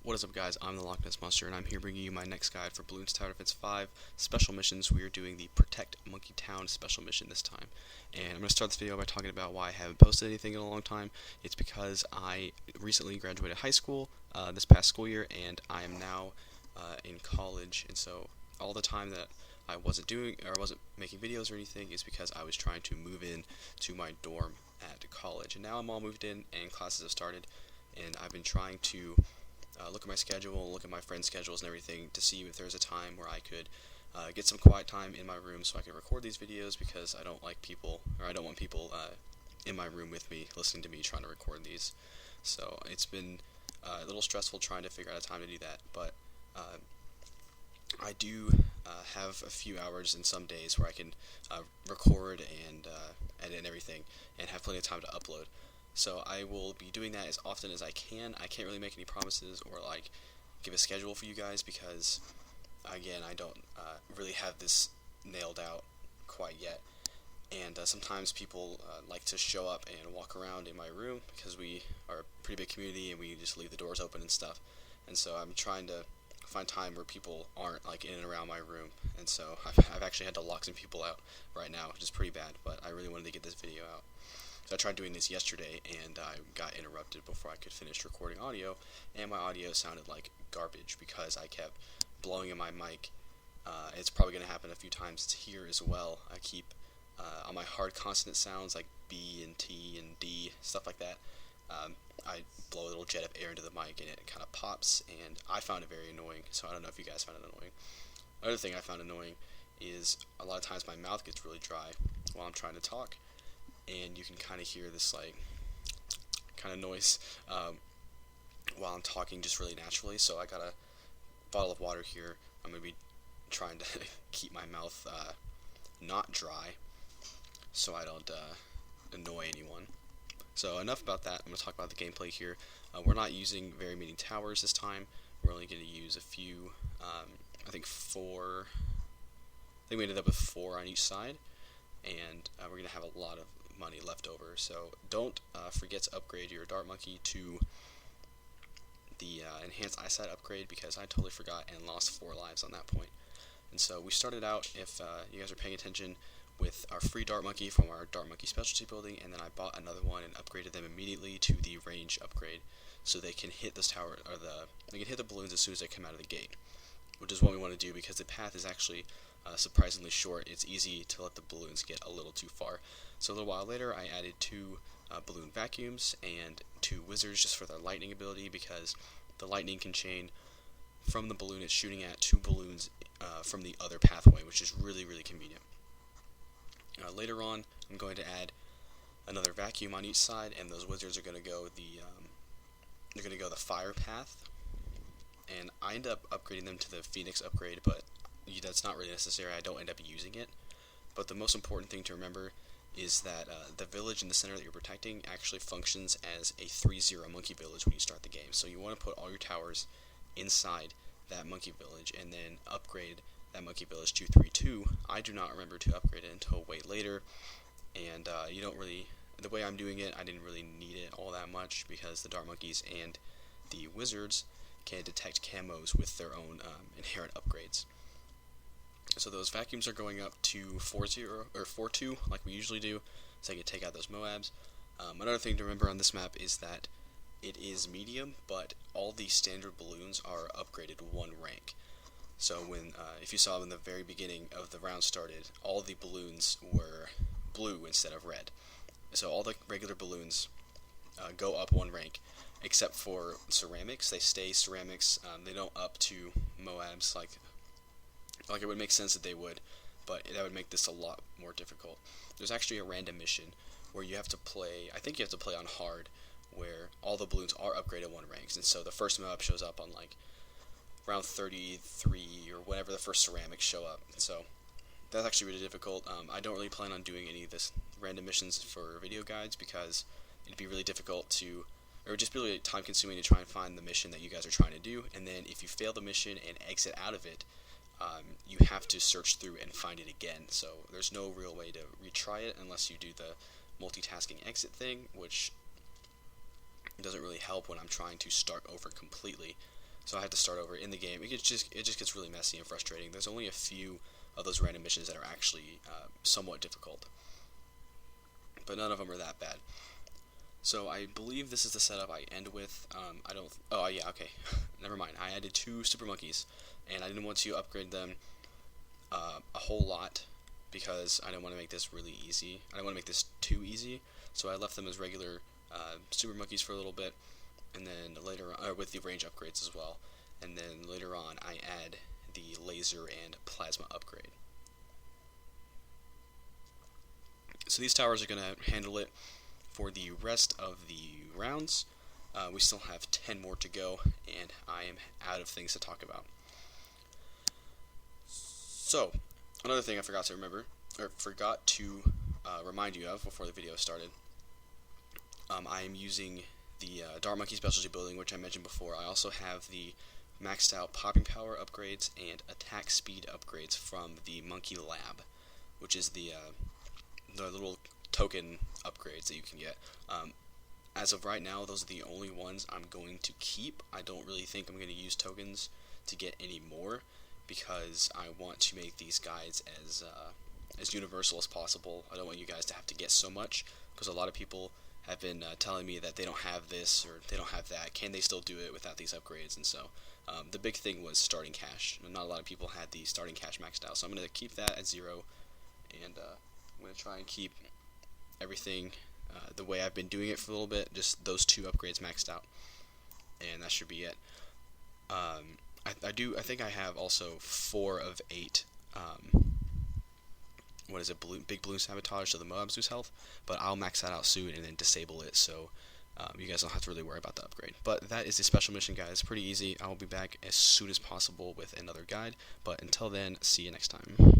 What is up, guys? I'm the LokNezMunstr, and I'm here bringing you my next guide for Bloons Tower Defense 5 special missions. We are doing the Protect Monkeytown special mission this time. And I'm going to start this video by talking about why I haven't posted anything in a long time. It's because I recently graduated high school this past school year, and I am now in college. And so all the time that I wasn't making videos or anything is because I was trying to move in to my dorm at college. And now I'm all moved in and classes have started, and I've been trying to look at my schedule, look at my friends' schedules and everything to see if there's a time where I could get some quiet time in my room so I can record these videos, because I don't want people in my room with me listening to me trying to record these. So it's been a little stressful trying to figure out a time to do that, but I do have a few hours in some days where I can record and edit and everything, and have plenty of time to upload. So I will be doing that as often as I can. I can't really make any promises or give a schedule for you guys because, again, I don't really have this nailed out quite yet. And sometimes people like to show up and walk around in my room because we are a pretty big community and we just leave the doors open and stuff. And so I'm trying to find time where people aren't in and around my room. And so I've actually had to lock some people out right now, which is pretty bad, but I really wanted to get this video out. So I tried doing this yesterday, and I got interrupted before I could finish recording audio, and my audio sounded like garbage because I kept blowing in my mic. It's probably going to happen a few times here as well. I keep, on my hard consonant sounds like B and T and D, stuff like that, I blow a little jet of air into the mic, and it kind of pops, and I found it very annoying, so I don't know if you guys found it annoying. Another thing I found annoying is a lot of times my mouth gets really dry while I'm trying to talk, and you can kind of hear this kind of noise while I'm talking just really naturally. So I got a bottle of water here. I'm going to be trying to keep my mouth not dry so I don't annoy anyone. So enough about that. I'm going to talk about the gameplay here. We're not using very many towers this time. We're only going to use a few, I think 4. I think we ended up with 4 on each side, and we're going to have a lot of money left over. So don't forget to upgrade your Dart Monkey to the enhanced eyesight upgrade, because I totally forgot and lost 4 lives on that point. And so we started out, if you guys are paying attention, with our free Dart Monkey from our Dart Monkey specialty building, and then I bought another one and upgraded them immediately to the range upgrade, so they can hit this tower, or they can hit the balloons as soon as they come out of the gate, which is what we want to do because the path is actually surprisingly short. It's easy to let the balloons get a little too far. So a little while later, I added 2 balloon vacuums and 2 wizards just for their lightning ability, because the lightning can chain from the balloon it's shooting at 2 balloons from the other pathway, which is really, really convenient. Later on, I'm going to add another vacuum on each side, and those wizards are going to go the fire path. And I end up upgrading them to the Phoenix upgrade, but that's not really necessary. I don't end up using it. But the most important thing to remember is that the village in the center that you're protecting actually functions as a 3-0 monkey village when you start the game. So you want to put all your towers inside that monkey village and then upgrade that monkey village to 3-2. I do not remember to upgrade it until way later, and you don't really, the way I'm doing it, I didn't really need it all that much because the Dart Monkeys and the Wizards can detect camos with their own inherent upgrades. So those vacuums are going up to 4-0 or 4-2 like we usually do, so I can take out those Moabs. Another thing to remember on this map is that it is medium, but all the standard balloons are upgraded 1 rank. So when, if you saw in the very beginning of the round started, all the balloons were blue instead of red. So all the regular balloons go up 1 rank, except for ceramics. They stay ceramics. They don't up to Moabs like it would make sense that they would, but that would make this a lot more difficult. There's actually a random mission where you have to play, I think you have to play on hard, where all the balloons are upgraded 1 ranks, and so the first Moab shows up on around 33 or whenever the first ceramics show up. So that's actually really difficult. I don't really plan on doing any of this random missions for video guides because it'd be really difficult to, or just really time consuming to try and find the mission that you guys are trying to do, and then if you fail the mission and exit out of it, you have to search through and find it again. So there's no real way to retry it unless you do the multitasking exit thing, which doesn't really help when I'm trying to start over completely. so I had to start over in the game. It just gets really messy and frustrating. There's only a few of those random missions that are actually somewhat difficult, but none of them are that bad. So I believe this is the setup I end with. I don't. Oh yeah, okay. Never mind. I added 2 super monkeys, and I didn't want to upgrade them a whole lot because I didn't want to make this really easy. I didn't want to make this too easy, so I left them as regular super monkeys for a little bit, and then later on, with the range upgrades as well. And then later on, I add the laser and plasma upgrade. So these towers are going to handle it for the rest of the rounds. We still have 10 more to go, and I am out of things to talk about. So, another thing I forgot to remind you of before the video started. I am using the Dart Monkey Specialty Building, which I mentioned before. I also have the maxed out popping power upgrades and attack speed upgrades from the Monkey Lab, which is the little token upgrades that you can get. As of right now, those are the only ones I'm going to keep. I don't really think I'm going to use tokens to get any more, because I want to make these guides as universal as possible. I don't want you guys to have to get so much, because a lot of people have been telling me that they don't have this or they don't have that. Can they still do it without these upgrades? And so the big thing was starting cash. Not a lot of people had the starting cash maxed out, so I'm going to keep that at 0, and I'm going to try and keep everything the way I've been doing it for a little bit, just those 2 upgrades maxed out, and that should be it. I think I have also 4 of 8 big balloon sabotage, so the Moabs lose health, but I'll max that out soon and then disable it, so you guys don't have to really worry about the upgrade. But that is the special mission, guys. Pretty easy. I'll be back as soon as possible with another guide, but until then, see you next time.